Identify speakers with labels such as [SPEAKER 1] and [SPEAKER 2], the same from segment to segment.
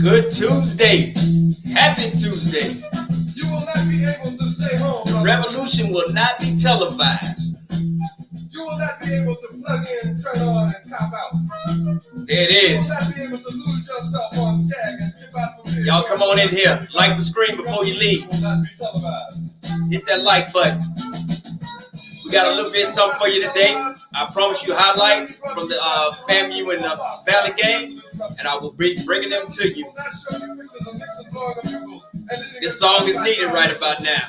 [SPEAKER 1] Good Tuesday. Happy Tuesday.
[SPEAKER 2] You will not be able to stay home.
[SPEAKER 1] The revolution will not be televised.
[SPEAKER 2] You will not be able to plug in, turn on, and cop out.
[SPEAKER 1] There it
[SPEAKER 2] You will
[SPEAKER 1] is.
[SPEAKER 2] not be able to lose yourself on Skag and skip out from here.
[SPEAKER 1] Y'all come on in here. Like the screen before you leave.
[SPEAKER 2] Will not be televised.
[SPEAKER 1] Hit that like button. We got a little bit something for you today. I promise you highlights from the FAMU and the Valley game, and I will be bringing them to you. This song is needed right about now.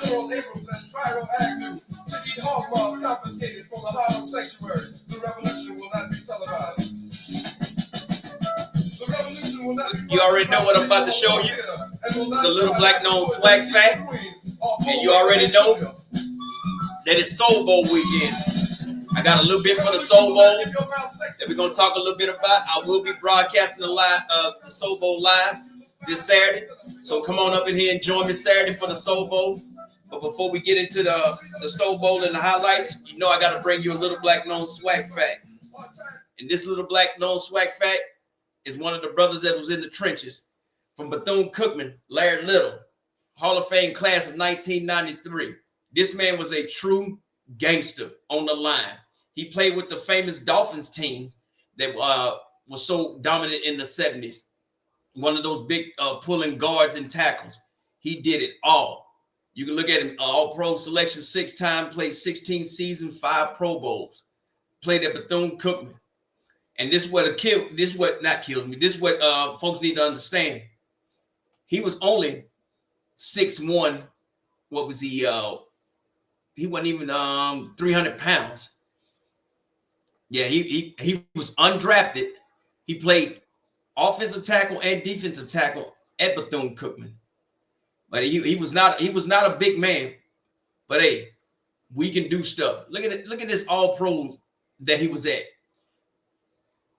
[SPEAKER 1] You already know what I'm about to show you. It's a little black known Swac fact, and you already know that it's Soul Bowl weekend. I got a little bit for the Soul Bowl that we're going to talk a little bit about. I will be broadcasting the Soul Bowl live this Saturday. So come on up in here and join me Saturday for the Soul Bowl. But before we get into the Soul Bowl and the highlights, you know I got to bring you a little black known Swac fact. And this little black known Swac fact is one of the brothers that was in the trenches from Bethune-Cookman, Larry Little, Hall of Fame class of 1993. This man was a true gangster on the line. He played with the famous Dolphins team that was so dominant in the 70s. One of those big pulling guards and tackles. He did it all. You can look at him, all-pro selection 6-time, played 16 seasons, 5 Pro Bowls. Played at Bethune-Cookman. And this is what folks need to understand. He was only 6'1". What was he? He wasn't even 300 pounds. Yeah, he was undrafted. He played offensive tackle and defensive tackle at Bethune-Cookman. But he was not a big man. But hey, we can do stuff. Look at it. Look at this all-pro that he was at.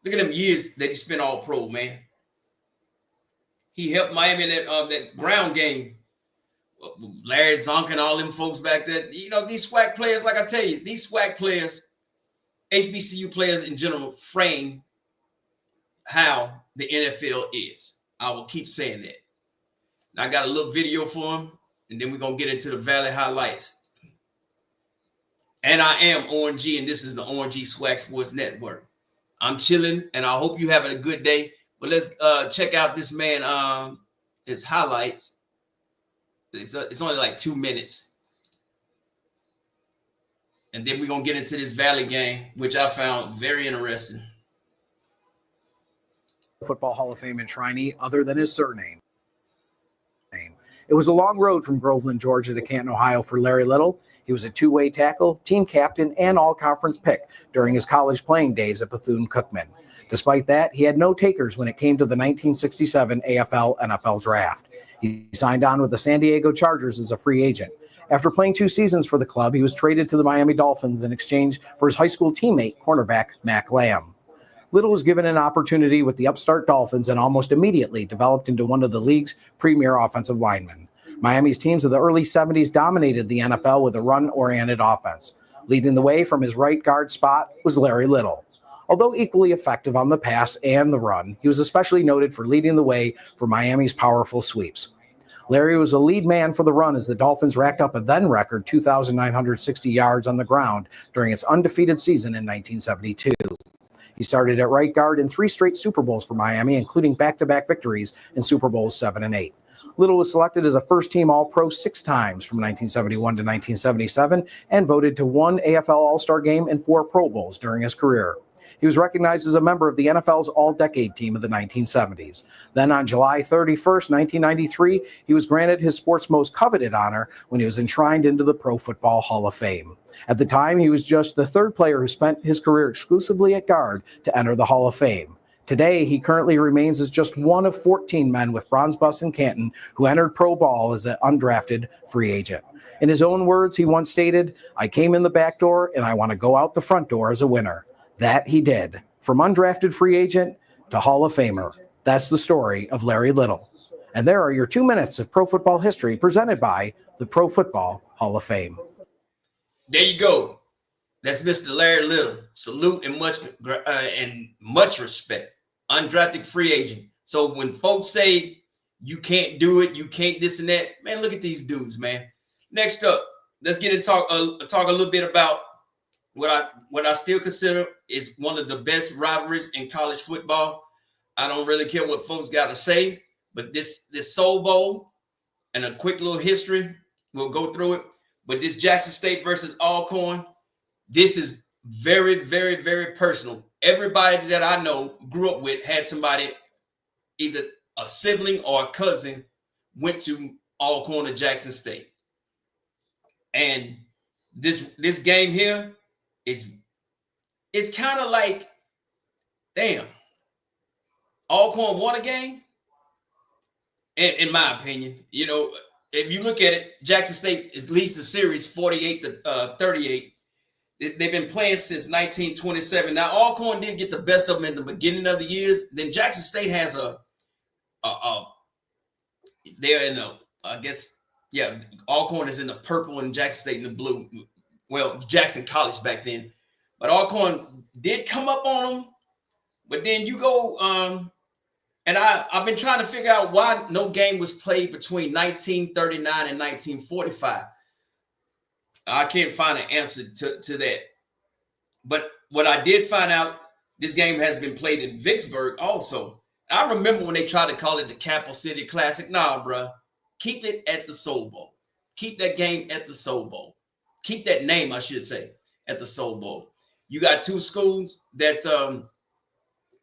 [SPEAKER 1] Look at them years that he spent all-pro, man. He helped Miami in that ground game. Larry Zonk and all them folks back there. You know, these SWAC players, like I tell you, these SWAC players, HBCU players in general, frame how the NFL is. I will keep saying that. Now, I got a little video for him, and then we're going to get into the Valley highlights. And I am ONG, and this is the ONG SWAC Sports Network. I'm chilling, and I hope you're having a good day. But let's check out this man, his highlights. It's only like 2 minutes. And then we're going to get into this Valley game, which I found very interesting.
[SPEAKER 3] Football Hall of Fame enshrinee other than his surname. It was a long road from Groveland, Georgia to Canton, Ohio for Larry Little. He was a two-way tackle, team captain, and all-conference pick during his college playing days at Bethune-Cookman. Despite that, he had no takers when it came to the 1967 AFL-NFL draft. He signed on with the San Diego Chargers as a free agent. After playing 2 seasons for the club, he was traded to the Miami Dolphins in exchange for his high school teammate, cornerback Mac Lamb. Little was given an opportunity with the upstart Dolphins and almost immediately developed into one of the league's premier offensive linemen. Miami's teams of the early 70s dominated the NFL with a run-oriented offense. Leading the way from his right guard spot was Larry Little. Although equally effective on the pass and the run, he was especially noted for leading the way for Miami's powerful sweeps. Larry was a lead man for the run as the Dolphins racked up a then-record 2,960 yards on the ground during its undefeated season in 1972. He started at right guard in 3 straight Super Bowls for Miami, including back-to-back victories in Super Bowls 7 and 8. Little was selected as a first-team All-Pro 6 times from 1971 to 1977 and voted to 1 AFL All-Star game and 4 Pro Bowls during his career. He was recognized as a member of the NFL's All-Decade Team of the 1970s. Then on July 31st, 1993, he was granted his sport's most coveted honor when he was enshrined into the Pro Football Hall of Fame. At the time, he was just the 3rd player who spent his career exclusively at guard to enter the Hall of Fame. Today, he currently remains as just one of 14 men with bronze busts in Canton who entered pro ball as an undrafted free agent. In his own words, he once stated, "I came in the back door and I want to go out the front door as a winner." That he did. From undrafted free agent to Hall of Famer. That's the story of Larry Little. And there are your 2 minutes of pro football history presented by the Pro Football Hall of Fame.
[SPEAKER 1] There you go. That's Mr. Larry Little. Salute and much respect. Undrafted free agent. So when folks say You can't do it. You can't this and that. Man, look at these dudes, man. Next up, let's get into talk a little bit about what I still consider is one of the best rivalries in college football. I don't really care what folks got to say, but this Soul Bowl and a quick little history, we'll go through it. But this Jackson State versus Alcorn, this is very, very, very personal. Everybody that I know grew up with had somebody, either a sibling or a cousin, went to Alcorn or Jackson State. And this game here, it's kind of like, damn, Alcorn won a game. In my opinion, you know, if you look at it, Jackson State leads the series 48-38. They've been playing since 1927. Now, Alcorn did get the best of them in the beginning of the years. Then Jackson State has they're in the, I guess, yeah, Alcorn is in the purple and Jackson State in the blue. Well, Jackson College back then. But Alcorn did come up on them. But then you go, and I've been trying to figure out why no game was played between 1939 and 1945. I can't find an answer to that. But what I did find out, this game has been played in Vicksburg also. I remember when they tried to call it the Capital City Classic. Nah, bro. Keep it at the Soul Bowl. Keep that game at the Soul Bowl. Keep that name, I should say, at the Soul Bowl. You got two schools that's, if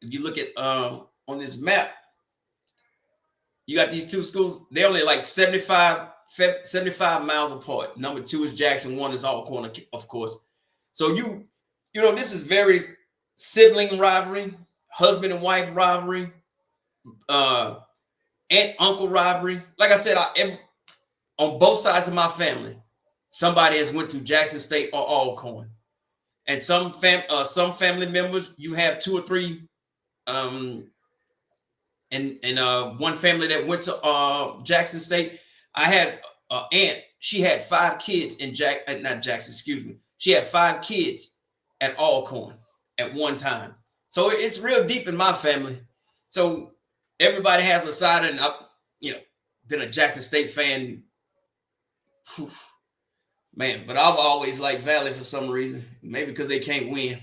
[SPEAKER 1] you look at on this map, you got these two schools. They're only like 75 miles apart. Number 2 is Jackson. 1 is Alcorn, of course. So you know, this is very sibling rivalry, husband and wife rivalry, aunt uncle rivalry. Like I said, on both sides of my family, somebody has went to Jackson State or Alcorn, and some family members, you have 2 or 3, and one family that went to Jackson State. I had an aunt. She had 5 kids in She had 5 kids at Alcorn at one time. So it's real deep in my family. So everybody has a side, and I've, you know, been a Jackson State fan. Whew, man, but I've always liked Valley for some reason. Maybe because they can't win.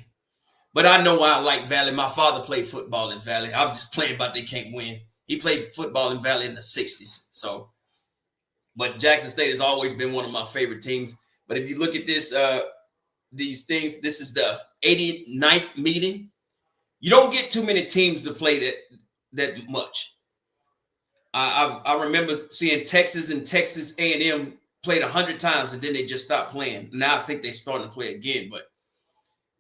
[SPEAKER 1] But I know why I like Valley. My father played football in Valley. I was just playing about they can't win. He played football in Valley in the 60s. So, but Jackson State has always been one of my favorite teams. But if you look at this, these things, this is the 89th meeting. You don't get too many teams to play that much. I remember seeing Texas and Texas A&M played 100 times, and then they just stopped playing. Now I think they're starting to play again. But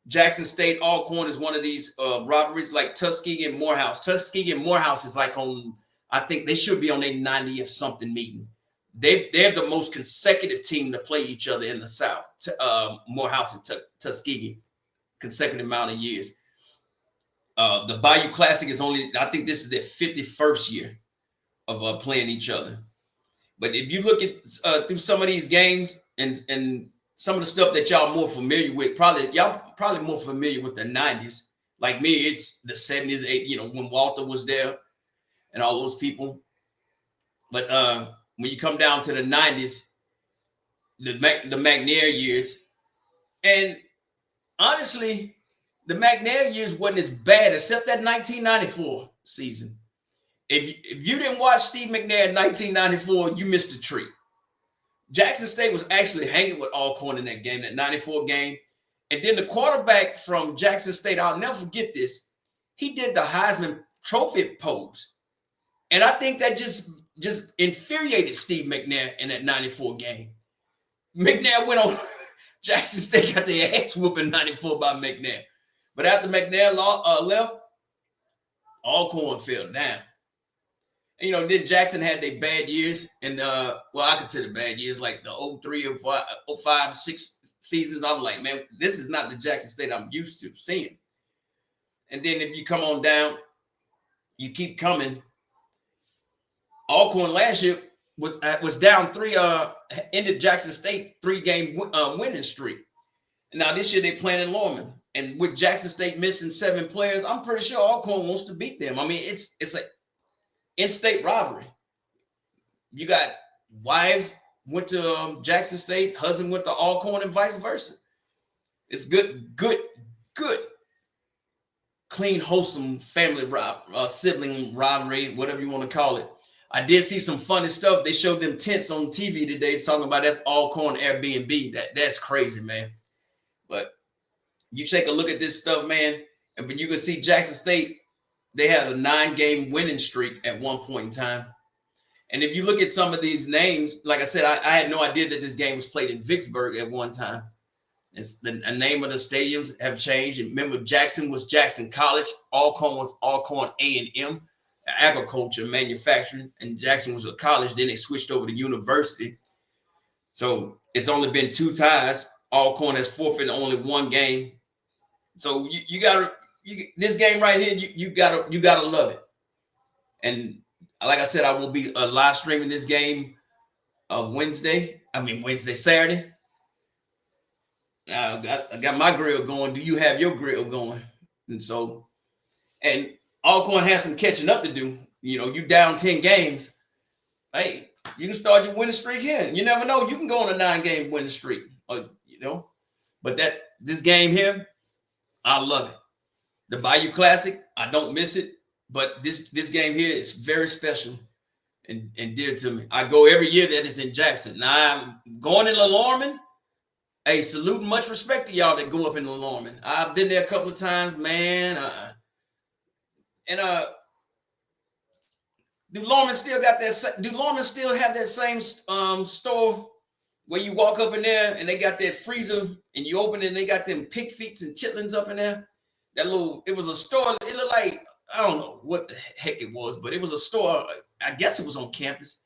[SPEAKER 1] Jackson State, Alcorn is one of these rivalries, like Tuskegee and Morehouse. Tuskegee and Morehouse is like on, I think they should be on a 90th something meeting. They're the most consecutive team to play each other in the South. Morehouse and Tuskegee, consecutive amount of years. The Bayou Classic is only, I think this is their 51st year of playing each other. But if you look at through some of these games and some of the stuff that y'all more familiar with, y'all probably more familiar with the 90s. Like me, it's the 70s, you know, when Walter was there and all those people. But when you come down to the 90s, the McNair years, and honestly, the McNair years wasn't as bad, except that 1994 season. If you didn't watch Steve McNair in 1994, you missed a treat. Jackson State was actually hanging with Alcorn in that game, that 94 game. And then the quarterback from Jackson State, I'll never forget this, he did the Heisman Trophy pose. And I think that just infuriated Steve McNair in that 94 game. McNair went on, Jackson State got their ass whooping in 94 by McNair. But after McNair left, Alcorn fell down. And, you know, then Jackson had their bad years. And, well, I consider bad years like the 03, 05, 06 seasons. I'm like, man, this is not the Jackson State I'm used to seeing. And then if you come on down, you keep coming. Alcorn last year was down 3, ended Jackson State 3-game winning streak. And now this year they're playing in Lorman. And with Jackson State missing 7 players, I'm pretty sure Alcorn wants to beat them. I mean, it's an in-state rivalry. You got wives went to Jackson State, husband went to Alcorn, and vice versa. It's good, clean, wholesome family sibling rivalry, whatever you want to call it. I did see some funny stuff. They showed them tents on TV today talking about that's Alcorn Airbnb. That's crazy, man. But you take a look at this stuff, man, and when you can see Jackson State, they had a 9-game winning streak at one point in time. And if you look at some of these names, like I said, I had no idea that this game was played in Vicksburg at one time. It's the name of the stadiums have changed. And remember, Jackson was Jackson College. Alcorn was Alcorn A&M, agriculture, manufacturing. And Jackson was a college. Then they switched over to university. So it's only been 2 ties. Alcorn has forfeited only 1 game. So you gotta this game right here. You gotta love it. And like I said, I will be live streaming this game Saturday. I got my grill going. Do you have your grill going? And Alcorn has some catching up to do. You know, you down 10 games. Hey, you can start your winning streak here. You never know. You can go on a 9-game winning streak. But this game here, I love it. The Bayou Classic, I don't miss it. But this game here is very special and dear to me. I go every year that is in Jackson. Now I'm going in LaLorman. Hey, salute and much respect to y'all that go up in LaLorman. I've been there a couple of times, man. Do Lorman still have that same store where you walk up in there and they got that freezer and you open it and they got them pig feet and chitlins up in there? It was a store. It looked like, I don't know what the heck it was, but it was a store. I guess it was on campus.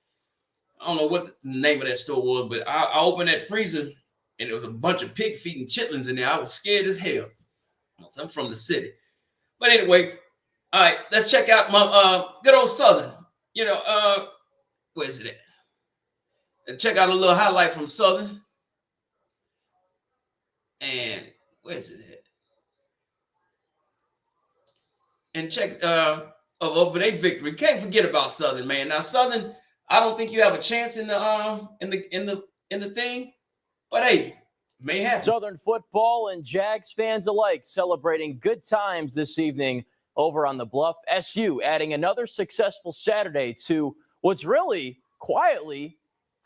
[SPEAKER 1] I don't know what the name of that store was, but I opened that freezer and there was a bunch of pig feet and chitlins in there. I was scared as hell. I'm from the city. But anyway, all right, let's check out my good old Southern. Where's it at? Check out a little highlight from Southern. And where's it at? And check over their victory. Can't forget about Southern, man. Now Southern, I don't think you have a chance in the thing, but hey, may happen.
[SPEAKER 4] Southern football and Jags fans alike celebrating good times this evening over on the Bluff. SU adding another successful Saturday to what's really quietly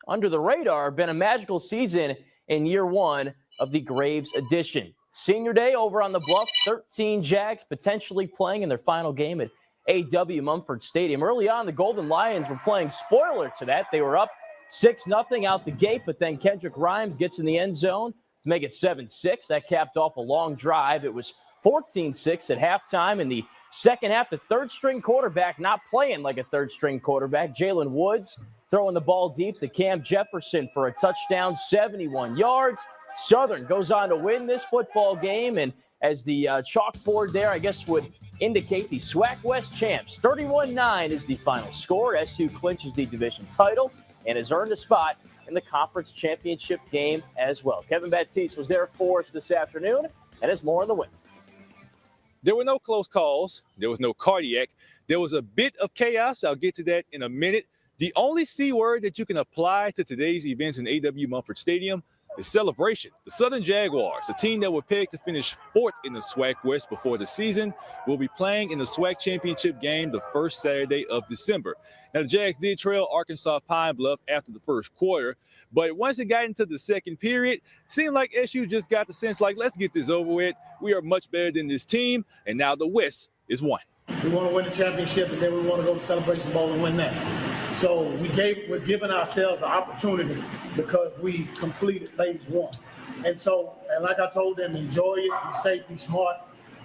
[SPEAKER 4] under the radar been a magical season in year 1 of the Graves edition. Senior day over on the Bluff, 13 Jags potentially playing in their final game at A.W. Mumford Stadium. Early on, the Golden Lions were playing spoiler to that. They were up 6-0 out the gate, but then Kendrick Rhymes gets in the end zone to make it 7-6. That capped off a long drive. It was 14-6 at halftime. In the second half, the third-string quarterback not playing like a third-string quarterback. Jalen Woods throwing the ball deep to Cam Jefferson for a touchdown, 71 yards. Southern goes on to win this football game, and as the chalkboard there, I guess, would indicate, the Swac West champs. 31-9 is the final score. S2 clinches the division title and has earned a spot in the conference championship game as well. Kevin Baptiste was there for us this afternoon, and has more on the win.
[SPEAKER 5] There were no close calls. There was no cardiac. There was a bit of chaos. I'll get to that in a minute. The only C word that you can apply to today's events in A.W. Mumford Stadium is celebration. The Southern Jaguars, a team that were pegged to finish 4th in the Swac West before the season, will be playing in the Swac championship game the first Saturday of December. Now, the Jags did trail Arkansas Pine Bluff after the first quarter, but once it got into the second period, seemed like SU just got the sense like, let's get this over with. We are much better than this team, and now the West is won.
[SPEAKER 6] We want to win the championship, and then we want to go to Celebration Bowl and win that. So we're giving ourselves the opportunity because we completed phase 1. And like I told them, enjoy it, be safe, be smart,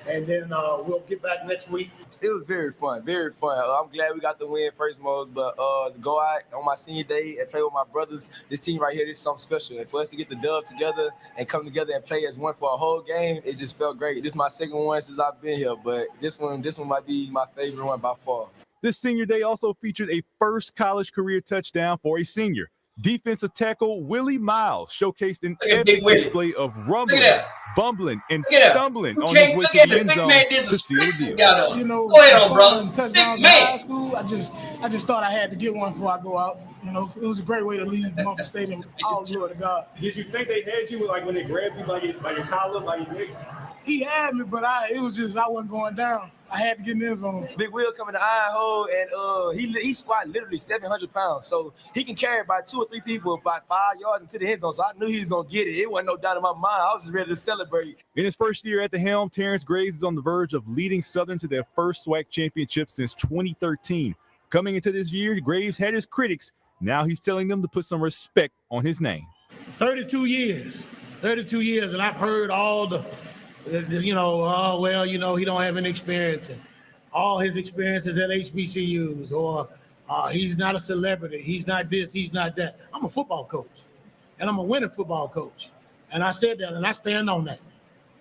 [SPEAKER 6] and then we'll get back next week.
[SPEAKER 7] It was very fun, very fun. I'm glad we got the win first most, but to go out on my senior day and play with my brothers, this team right here, this is something special. And for us to get the dub together and come together and play as one for a whole game, it just felt great. This is my second one since I've been here, but this one might be my favorite one by far.
[SPEAKER 5] This senior day also featured a first college career touchdown for a senior. Defensive tackle Willie Miles showcased an epic display of rumbling, bumbling, and stumbling on his way to the end zone to seal the deal.
[SPEAKER 6] You know,
[SPEAKER 1] go ahead on, brother.
[SPEAKER 6] Touchdowns in high school. I just thought I had to get one before I go out. You know, it was a great way to leave Mumford Stadium. All glory to God.
[SPEAKER 5] Did you think they had you like when they grabbed you by your collar, by your neck?
[SPEAKER 6] He had me, but it was just I wasn't going down. I had to get in the end zone.
[SPEAKER 7] Big Will coming to iron hole, and he squat literally 700 pounds, so he can carry about 2 or 3 people about 5 yards into the end zone. So I knew he was gonna get it. It wasn't no doubt in my mind. I was just ready to celebrate.
[SPEAKER 5] In his first year at the helm, Terrence Graves is on the verge of leading Southern to their first Swac championship since 2013. Coming into this year, Graves had his critics. Now he's telling them to put some respect on his name.
[SPEAKER 6] 32 years, and I've heard all the he don't have any experience, and all his experiences at HBCUs, or he's not a celebrity, he's not this, he's not that. I'm a football coach, and I'm a winning football coach, and I said that, and I stand on that.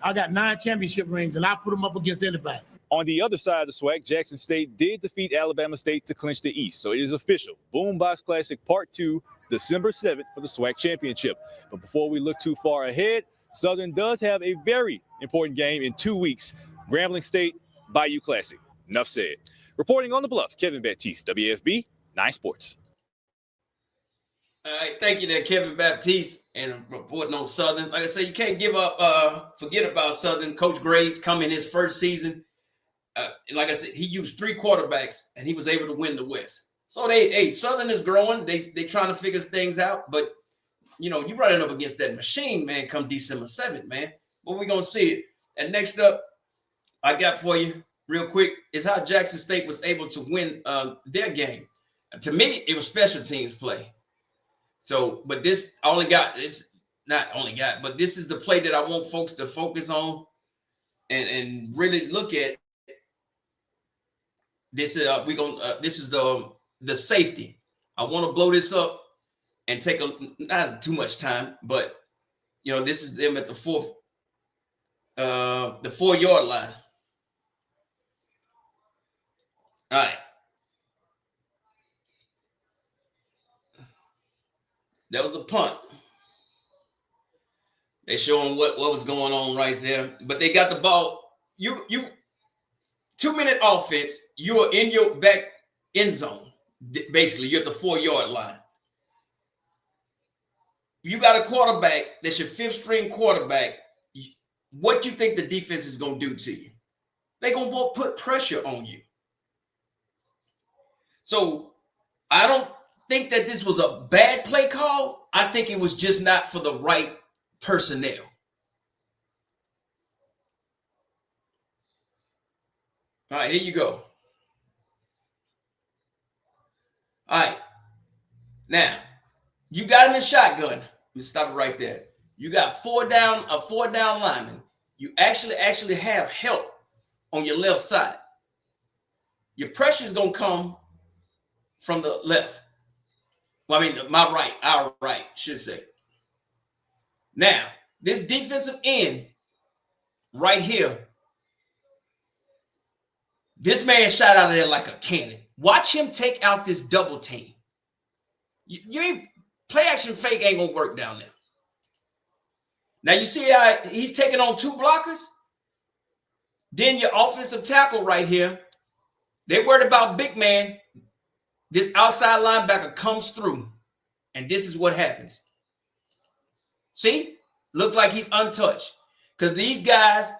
[SPEAKER 6] I got 9 championship rings, and I put them up against anybody.
[SPEAKER 5] On the other side of the SWAC, Jackson State did defeat Alabama State to clinch the East, so it is official. Boombox Classic Part 2, December 7th for the SWAC Championship. But before we look too far ahead, Southern does have a very important game in 2 weeks, Grambling State Bayou Classic. Enough said. Reporting on the Bluff, Kevin Baptiste, WFB 9 Sports.
[SPEAKER 1] All right, thank you there, Kevin Baptiste, and reporting on Southern. Like I said, you can't give up, forget about Southern. Coach Graves coming his first season. Like I said, he used 3 quarterbacks, and he was able to win the West. So Southern is growing. They trying to figure things out, but you're running up against that machine, man, come December 7th, man. But we're going to see it. And next up, I got for you real quick is how Jackson State was able to win their game. To me, it was special teams play. So, but this but this is the play that I want folks to focus on and really look at. This is this is the safety. I want to blow this up and take not too much time, but this is them at the 4-yard line. All right. That was the punt. They showing what was going on right there, but they got the ball. You 2-minute offense. You are in your back end zone. Basically, you're at the 4-yard line. You got a quarterback that's your 5th string quarterback. What do you think the defense is going to do to you? They're going to put pressure on you. So I don't think that this was a bad play call. I think it was just not for the right personnel. All right, here you go. All right. Now, you got him in shotgun. Let me stop it right there. You got a 4-down lineman. You actually have help on your left side. Your pressure is going to come from the left. Well, I mean, our right, should say. Now, this defensive end right here, this man shot out of there like a cannon. Watch him take out this double team. You ain't play action fake ain't gonna work down there. Now you see how he's taking on 2 blockers. Then your offensive tackle right here, they worried about big man. This outside linebacker comes through, and this is what happens. See, looks like he's untouched because these guys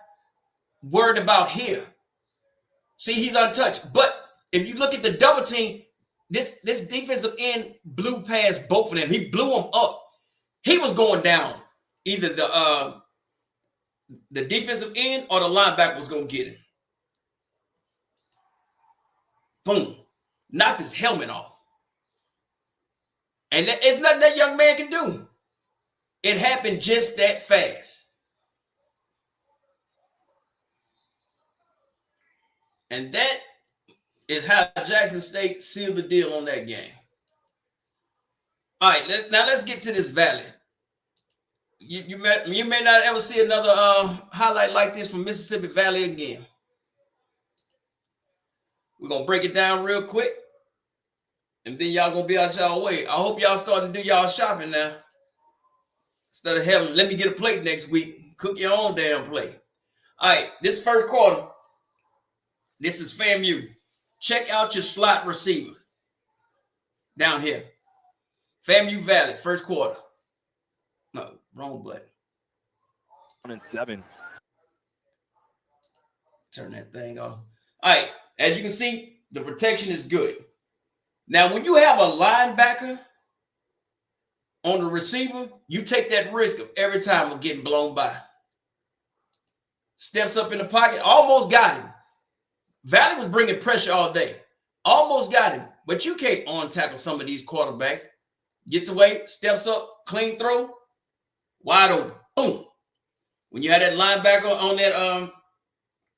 [SPEAKER 1] worried about here. See, he's untouched. But if you look at the double team, this defensive end blew past both of them. He blew them up. He was going down. Either the defensive end or the linebacker was going to get him. Boom. Knocked his helmet off. And it's nothing that young man can do. It happened just that fast. And that is how Jackson State sealed the deal on that game. All right, now let's get to this Valley. You may not ever see another highlight like this from Mississippi Valley again. We're going to break it down real quick, and then y'all going to be out y'all way. I hope y'all starting to do y'all shopping now. Instead of having, let me get a plate next week. Cook your own damn plate. All right, this first quarter, this is FAMU. Check out your slot receiver down here. FAMU Valley, first quarter. No, wrong button.
[SPEAKER 8] 1-7.
[SPEAKER 1] Turn that thing off. All right, as you can see, the protection is good. Now, when you have a linebacker on the receiver, you take that risk of every time of getting blown by. Steps up in the pocket, almost got him. Valley was bringing pressure all day. Almost got him, but you can't on-tackle some of these quarterbacks. Gets away, steps up, clean throw, wide open. Boom. When you had that linebacker on that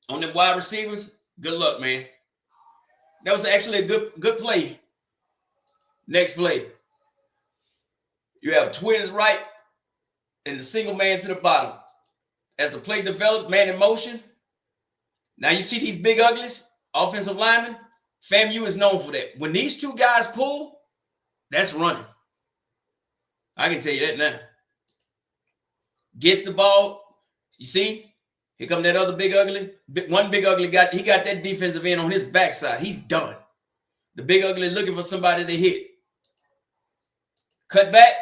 [SPEAKER 1] on them wide receivers, good luck, man. That was actually a good play. Next play. You have twins right and the single man to the bottom. As the play develops, man in motion. Now you see these big uglies, offensive linemen. FAMU is known for that. When these two guys pull, that's running. I can tell you that now. Gets the ball. You see? Here come that other big ugly. One big ugly got that defensive end on his backside. He's done. The big ugly looking for somebody to hit. Cut back.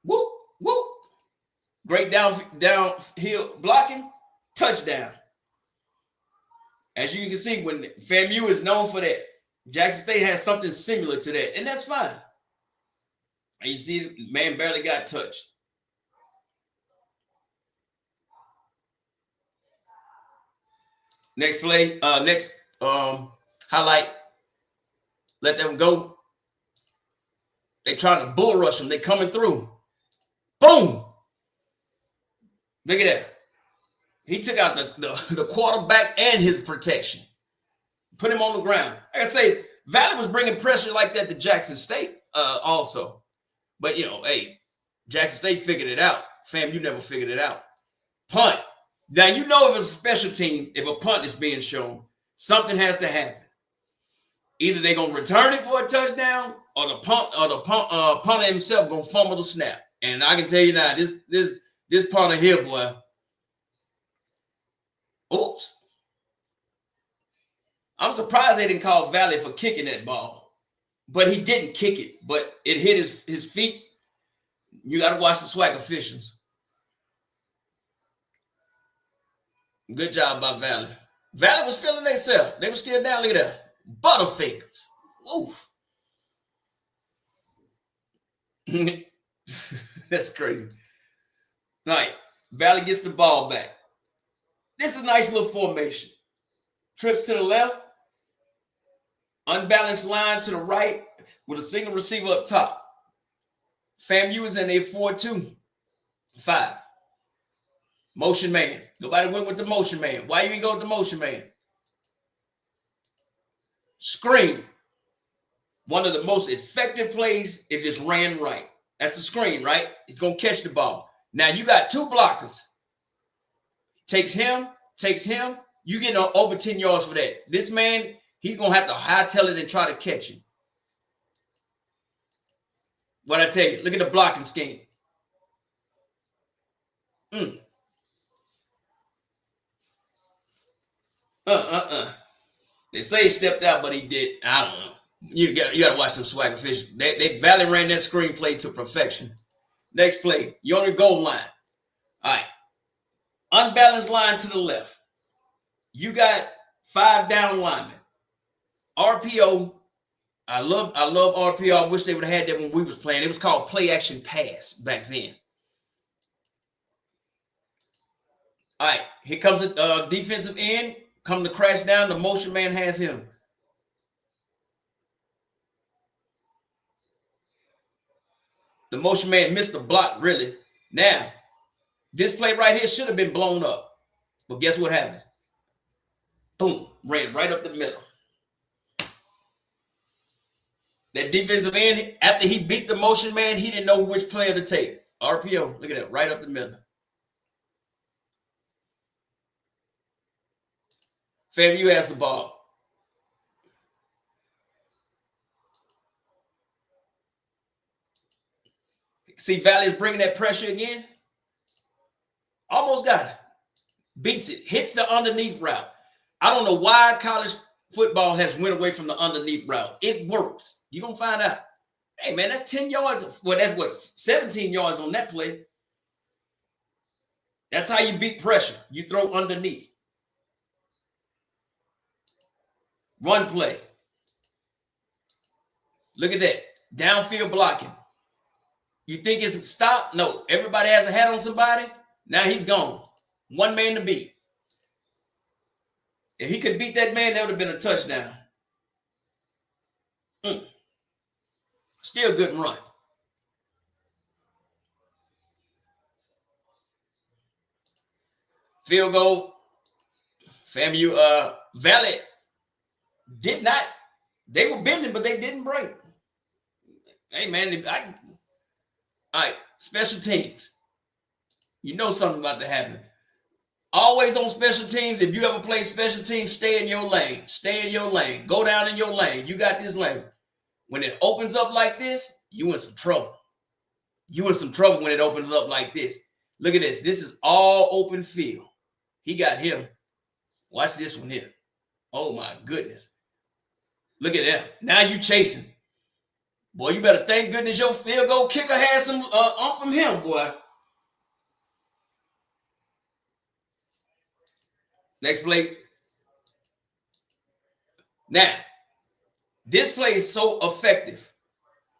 [SPEAKER 1] Whoop, whoop. Great downhill blocking. Touchdown. As you can see, when FAMU is known for that, Jackson State has something similar to that, and that's fine. And you see, the man barely got touched. Next play, highlight. Let them go. They trying to bull rush them. They coming through. Boom. Look at that. He took out the quarterback and his protection. Put him on the ground. Like I say, Valley was bringing pressure like that to Jackson State also. But, you know, hey, Jackson State figured it out. FAMU never figured it out. Punt. Now, you know if it's a special team, if a punt is being shown, something has to happen. Either they're going to return it for a touchdown or the punter himself going to fumble the snap. And I can tell you now, this punter here, boy, oops. I'm surprised they didn't call Valley for kicking that ball. But he didn't kick it, but it hit his feet. You got to watch the Swac officials. Good job by Valley. Valley was feeling themselves. They were still down. Look at that. Butterfingers. Oof. That's crazy. All right. Valley gets the ball back. This is a nice little formation. Trips to the left. Unbalanced line to the right with a single receiver up top. FAMU is in a 4-2-5. Motion man. Nobody went with the motion man. Why you ain't go with the motion man? Screen. One of the most effective plays if it's ran right. That's a screen, right? He's going to catch the ball. Now you got two blockers. Takes him. You get over 10 yards for that. This man, he's going to have to hightail it and try to catch him. What I tell you, look at the blocking scheme. They say he stepped out, but he did. I don't know. You got to watch some Swac officials. They Valley ran that screenplay to perfection. Next play, you're on the goal line. All right. Unbalanced line to the left. You got 5 down linemen. RPO. I love RPO. I wish they would have had that when we was playing. It was called play action pass back then. All right. Here comes a defensive end. Come to crash down. The motion man has him. The motion man missed the block, really. Now, this play right here should have been blown up. But guess what happened? Boom. Ran right up the middle. That defensive end, after he beat the motion man, he didn't know which player to take. RPO. Look at that. Right up the middle. FAMU has the ball. See, Valley is bringing that pressure again. Almost got it. Beats it. Hits the underneath route. I don't know why college football has went away from the underneath route. It works. You're going to find out. Hey, man, that's 10 yards. Well, that's what, 17 yards on that play. That's how you beat pressure. You throw underneath. Run play. Look at that. Downfield blocking. You think it's a stop? No. Everybody has a hat on somebody. Now he's gone. One man to beat. If he could beat that man, that would have been a touchdown. Still good run. Field goal. FAMU Valley did not. They were bending, but they didn't break. Hey, man. All right, special teams. You know something about to happen. Always on special teams. If you ever play special teams, stay in your lane. Stay in your lane. Go down in your lane. You got this lane. When it opens up like this, you in some trouble. You in some trouble when it opens up like this. Look at this. This is all open field. He got him. Watch this one here. Oh, my goodness. Look at that. Now you chasing. Boy, you better thank goodness your field goal kicker had some from him, boy. Next play. Now, this play is so effective.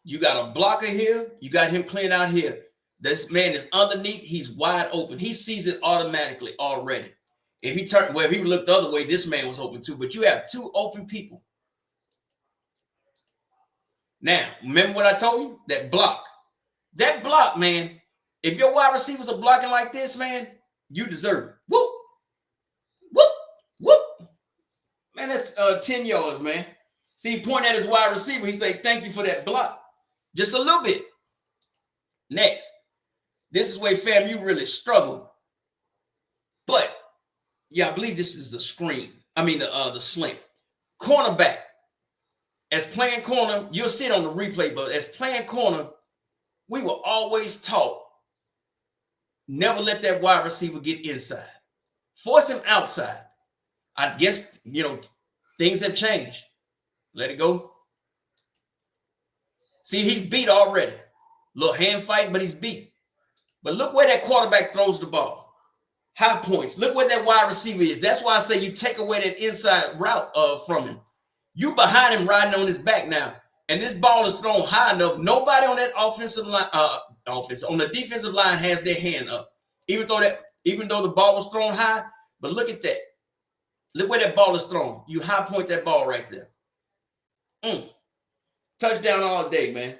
[SPEAKER 1] You got a blocker here. You got him clean out here. This man is underneath. He's wide open. He sees it automatically already. If he turned, well, if he looked the other way, this man was open too. But you have two open people. Now, remember what I told you? That block. That block, man. If your wide receivers are blocking like this, man, you deserve it. Whoop. Whoop. Whoop. Man, that's 10 yards, man. See, he pointed at his wide receiver. He said, thank you for that block. Just a little bit. Next. This is where FAMU really struggled. But, yeah, I believe this is the screen. I mean, the slant. Cornerback. As playing corner, you'll see it on the replay, but as playing corner, we were always taught, never let that wide receiver get inside. Force him outside. I guess, things have changed. Let it go. See, he's beat already. Little hand fight, but he's beat. But look where that quarterback throws the ball. High points. Look where that wide receiver is. That's why I say you take away that inside route from him. You behind him riding on his back now. And this ball is thrown high enough. Nobody on that offensive line, on the defensive line has their hand up. Even though the ball was thrown high, but look at that. Look where that ball is thrown. You high point that ball right there. Touchdown all day, man.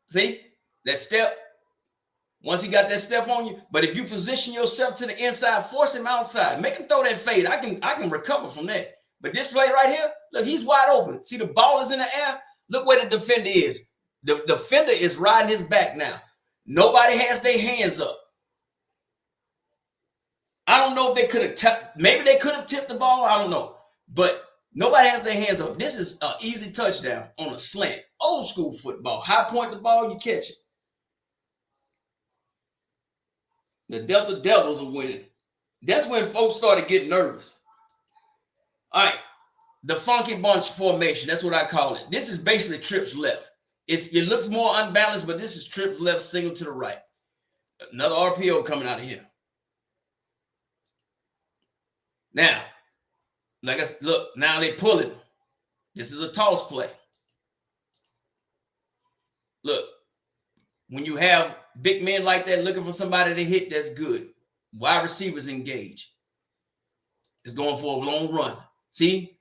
[SPEAKER 1] See that step? Once he got that step on you, but if you position yourself to the inside, force him outside, make him throw that fade. I can recover from that. But this play right here, look, he's wide open. See, the ball is in the air. Look where the defender is. The defender is riding his back now. Nobody has their hands up. I don't know if they could have tipped. Maybe they could have tipped the ball. I don't know. But nobody has their hands up. This is an easy touchdown on a slant. Old school football. High point the ball, you catch it. The Delta Devils are winning. That's when folks started getting nervous. All right. The funky bunch formation. That's what I call it. This is basically trips left. It looks more unbalanced, but this is trips left, single to the right. Another RPO coming out of here. Now, like I said, look, now they pull it. This is a toss play. Look, when you have big men like that looking for somebody to hit, that's good. Wide receivers engage. It's going for a long run. See?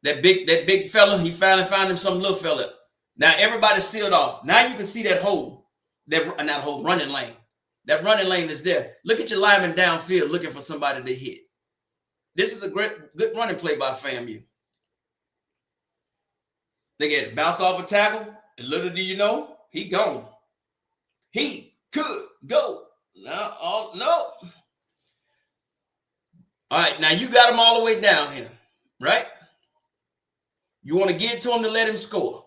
[SPEAKER 1] That big fella, he finally found him some little fella. Now everybody's sealed off. Now you can see that hole. Not hole, running lane. That running lane is there. Look at your lineman downfield looking for somebody to hit. This is a good running play by FAMU. They get bounce off a tackle, and little do you know, he gone. He could go. No. All right, now you got him all the way down here, right? You want to get to him to let him score.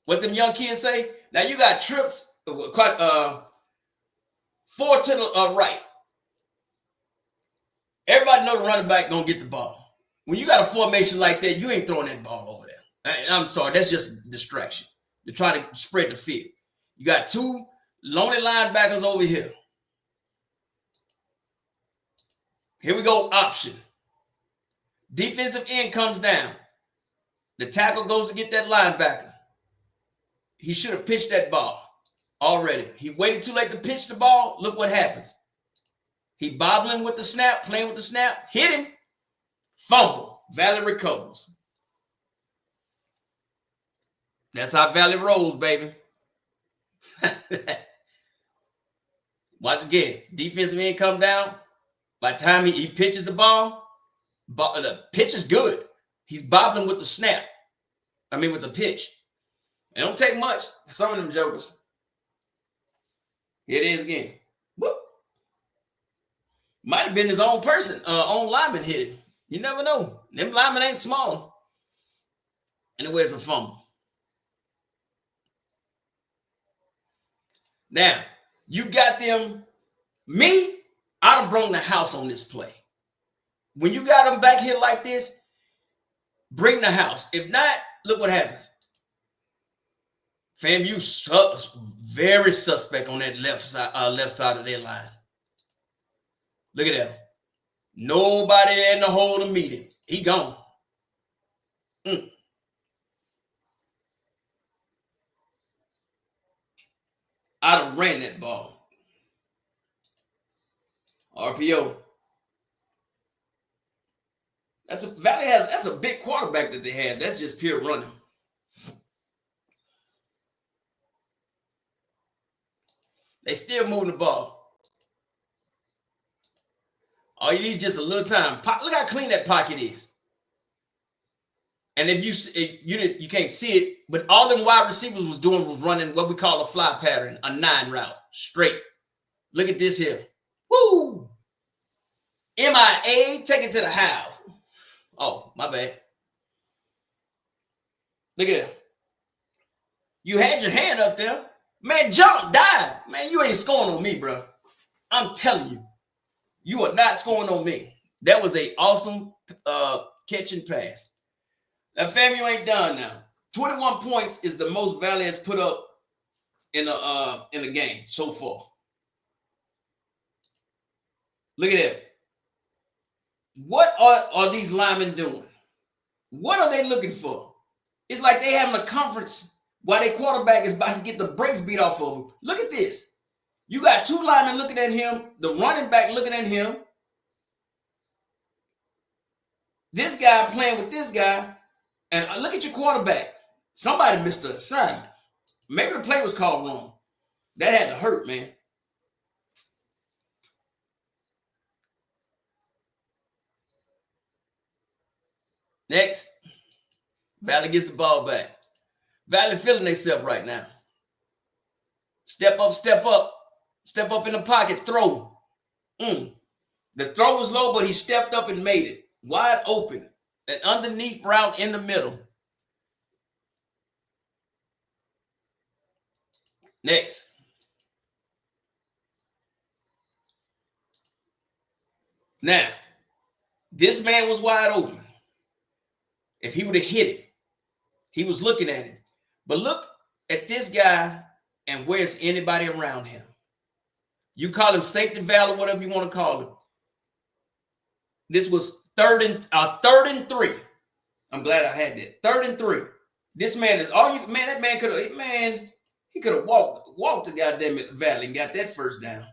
[SPEAKER 1] What them young kids say? Now you got trips, 4 to the right. Everybody know the running back gonna get the ball. When you got a formation like that, you ain't throwing that ball over there. I'm sorry, that's just distraction to try to spread the field. You got two lonely linebackers over here. Here we go, option. Defensive end comes down. The tackle goes to get that linebacker. He should have pitched that ball already. He waited too late to pitch the ball. Look what happens. He bobbling with the snap, playing with the snap, hit him, fumble. Valley recovers. That's how Valley rolls, baby. Once again, defensive end come down. By the time he pitches the ball, the pitch is good. He's bobbling with the snap. With the pitch. It don't take much for some of them jokers. Here it is again. Whoop. Might have been his own person, own lineman hit him. You never know. Them linemen ain't small. Anyway, it's a fumble. Now, you got them. Me, I'd have brought the house on this play. When you got them back here like this, bring the house. If not, look what happens. FAMU very suspect on that left side of their line. Look at that. Nobody in the hole to meet him. He gone. I'd have ran that ball. RPO. That's a big quarterback that they have. That's just pure running. They still moving the ball. All you need is just a little time. Look how clean that pocket is. And if you can't see it, but all them wide receivers was doing was running what we call a fly pattern, a 9 route, straight. Look at this here. Woo! MIA, take it to the house. Oh, my bad. Look at that. You had your hand up there. Man, jump, dive. Man, you ain't scoring on me, bro. I'm telling you. You are not scoring on me. That was an awesome catch and pass. Now, FAMU ain't done now. 21 points is the most Valley has put up in a game so far. Look at that. What are these linemen doing? What are they looking for? It's like they having a conference while their quarterback is about to get the brakes beat off of him. Look at this. You got two linemen looking at him, the running back looking at him. This guy playing with this guy. And look at your quarterback. Somebody missed the assignment. Maybe the play was called wrong. That had to hurt, man. Next, Valley gets the ball back. Valley feeling themselves right now. Step up, step up. Step up in the pocket, throw. The throw was low, but he stepped up and made it. Wide open. An underneath route in the middle. Next. Now, this man was wide open. If he would have hit it, he was looking at him. But look at this guy and where's anybody around him. You call him safety valve, whatever you want to call him. This was third and 3. I'm glad I had that. 3rd and 3. This man is that man could have, he could have walked the goddamn Valley and got that first down.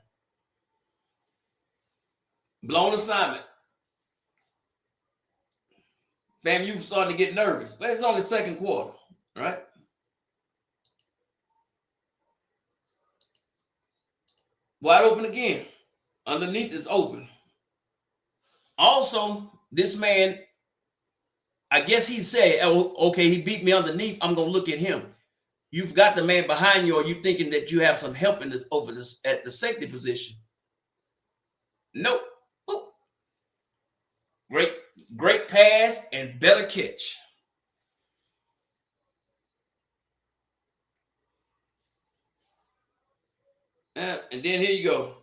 [SPEAKER 1] Blown assignment. FAMU starting to get nervous, but it's only second quarter, right? Wide open again. Underneath is open. Also, this man, I guess he said, oh, okay, he beat me underneath. I'm going to look at him. You've got the man behind you, or you thinking that you have some help in this over this at the safety position. Nope. Ooh. Great pass and better catch. And then here you go.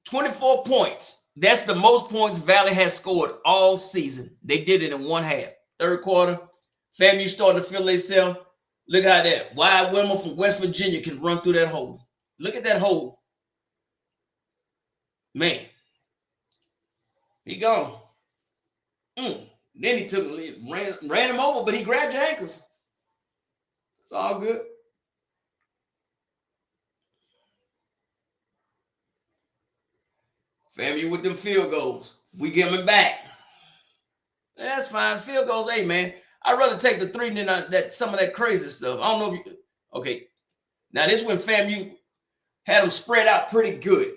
[SPEAKER 1] 24 points. That's the most points Valley has scored all season. They did it in one half. Third quarter, FAMU starting to feel themselves. Look how that wide women from West Virginia can run through that hole. Look at that hole. Man, he gone. Then he took ran him over, but he grabbed your ankles. It's all good. FAMU with them field goals. We give them back. That's fine. Field goals, hey man. I'd rather take the 3 than that some of that crazy stuff. I don't know if you okay. Now this when FAMU had them spread out pretty good.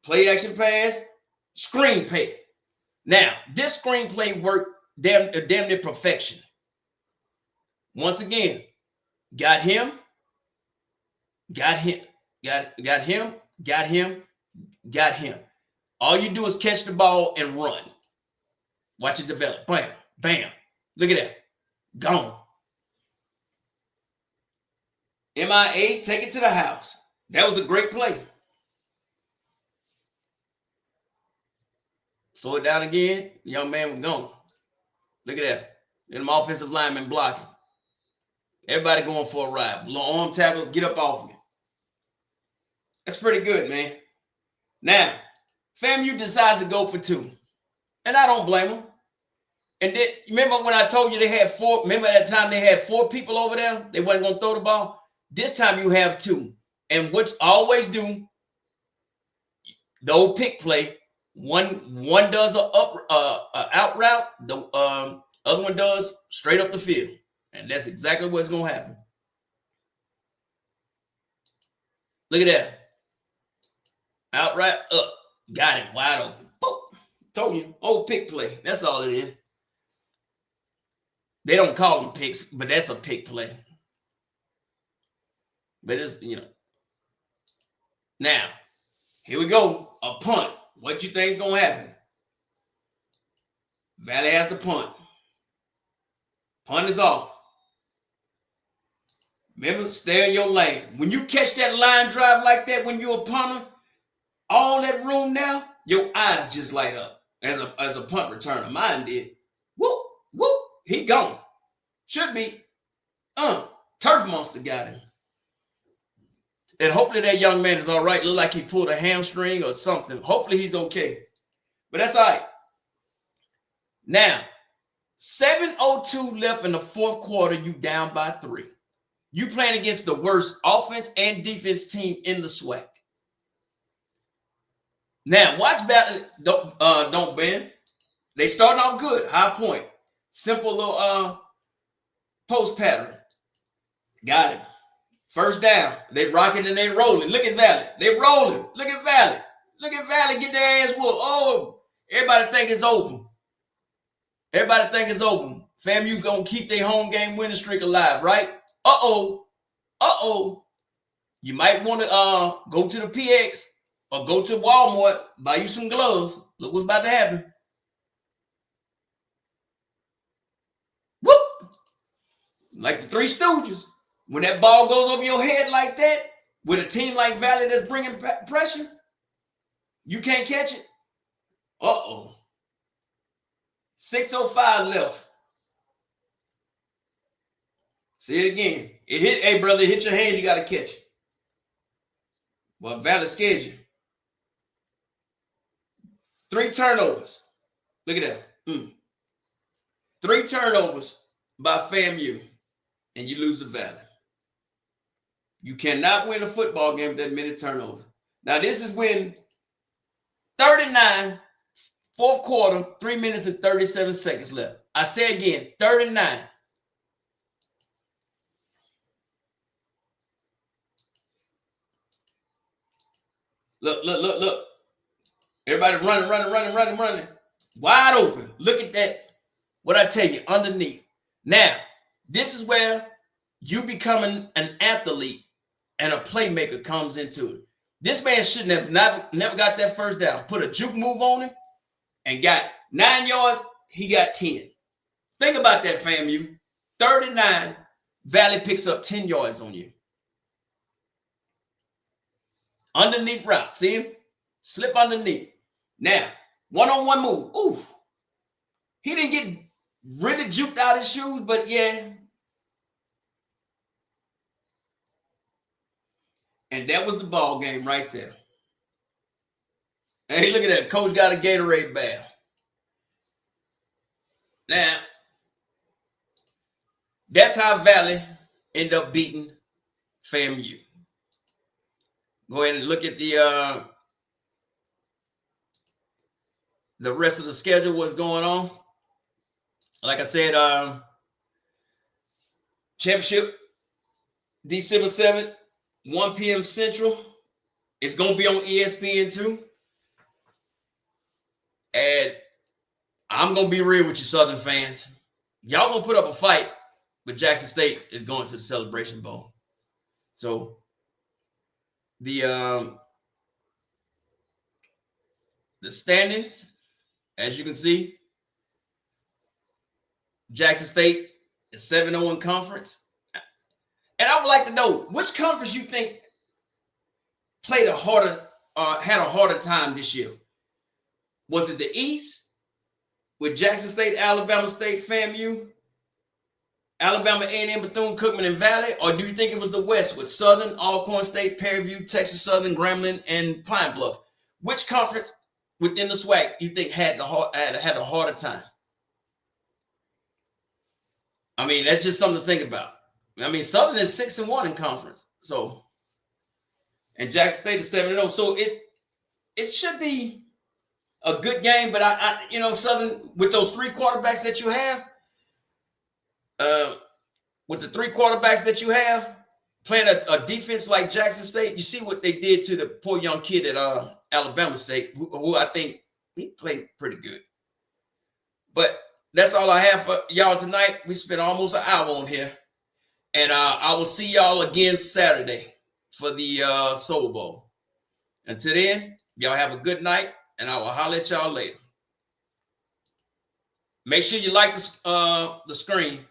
[SPEAKER 1] Play action pass, screen play. Now, this screenplay worked damn near perfection. Once again, got him. All you do is catch the ball and run. Watch it develop. Bam, bam. Look at that. Gone. MIA, take it to the house. That was a great play. Slow it down again. The young man was gone. Look at that. Them offensive linemen blocking. Everybody going for a ride. Low arm tackle, get up off me. That's pretty good, man. Now, FAMU decides to go for 2. And I don't blame them. And then, remember when I told you they had 4? Remember that time they had 4 people over there? They wasn't going to throw the ball? This time you have 2. And what I always do, the old pick play, one does a out route, the other one does straight up the field. And that's exactly what's going to happen. Look at that. Out right up. Got him wide open. Boop. Told you. Old pick play. That's all it is. They don't call them picks, but that's a pick play. But it's, Now, here we go. A punt. What you think is going to happen? Valley has the punt. Punt is off. Remember, stay in your lane. When you catch that line drive like that, when you're a punter, all that room now, your eyes just light up as a punt returner. Mine did. Whoop, whoop, he gone. Should be. Turf Monster got him. And hopefully that young man is all right. Look like he pulled a hamstring or something. Hopefully he's okay. But that's all right. Now, 7:02 left in the fourth quarter. You down by 3. You playing against the worst offense and defense team in the Swac. Now, watch Valley. Don't bend. They starting off good. High point. Simple little post pattern. Got it. First down. They rocking and they rolling. Look at Valley. They rolling. Look at Valley. Look at Valley. Get their ass whooped. Oh, everybody think it's over. Everybody think it's over. FAMU gonna keep their home game winning streak alive, right? Uh-oh. You might want to go to the PX or go to Walmart, buy you some gloves. Look what's about to happen. Whoop! Like the Three Stooges. When that ball goes over your head like that, with a team like Valley that's bringing pressure, you can't catch it. 6:05 left. See it again. It hit, hey brother, it hit your hand, you got to catch it. Well, Valley scared you. 3 turnovers. Look at that. 3 turnovers by FAMU, and you lose the Valley. You cannot win a football game with that many turnovers. Now, this is when 39, fourth quarter, 3 minutes and 37 seconds left. I say again, 39. Look. Everybody running. Wide open. Look at that. What I tell you, underneath. Now, this is where you becoming an athlete and a playmaker comes into it. This man shouldn't have never got that first down. Put a juke move on him and got 9 yards. He got 10. Think about that, FAMU. 39. Valley picks up 10 yards on you. Underneath route. See him? Slip underneath. Now, one-on-one move. Oof. He didn't get really juked out his shoes, but yeah. And that was the ball game right there. Hey, look at that. Coach got a Gatorade bath. Now, that's how Valley ended up beating FAMU. Go ahead and look at the rest of the schedule, what's going on. Like I said, championship, December 7th, 1 p.m. Central. It's going to be on ESPN too. And I'm going to be real with you, Southern fans. Y'all going to put up a fight, but Jackson State is going to the Celebration Bowl. So the standings, as you can see, Jackson State is 7-0 in conference. And I would like to know which conference you think played a harder, had a harder time this year. Was it the East with Jackson State, Alabama State, FAMU, Alabama A&M, Bethune-Cookman, and Valley? Or do you think it was the West with Southern, Alcorn State, Prairie View, Texas Southern, Grambling, and Pine Bluff? Which conference within the SWAC you think had a harder time? I mean, that's just something to think about. I mean, Southern is 6-1 in conference. So, and Jackson State is 7-0. So it should be a good game, but I Southern, with those three quarterbacks that you have, playing a defense like Jackson State, you see what they did to the poor young kid at Alabama State, who I think he played pretty good. But that's all I have for y'all tonight. We spent almost an hour on here. And I will see y'all again Saturday for the Soul Bowl. Until then, y'all have a good night, and I will holler at y'all later. Make sure you like the screen.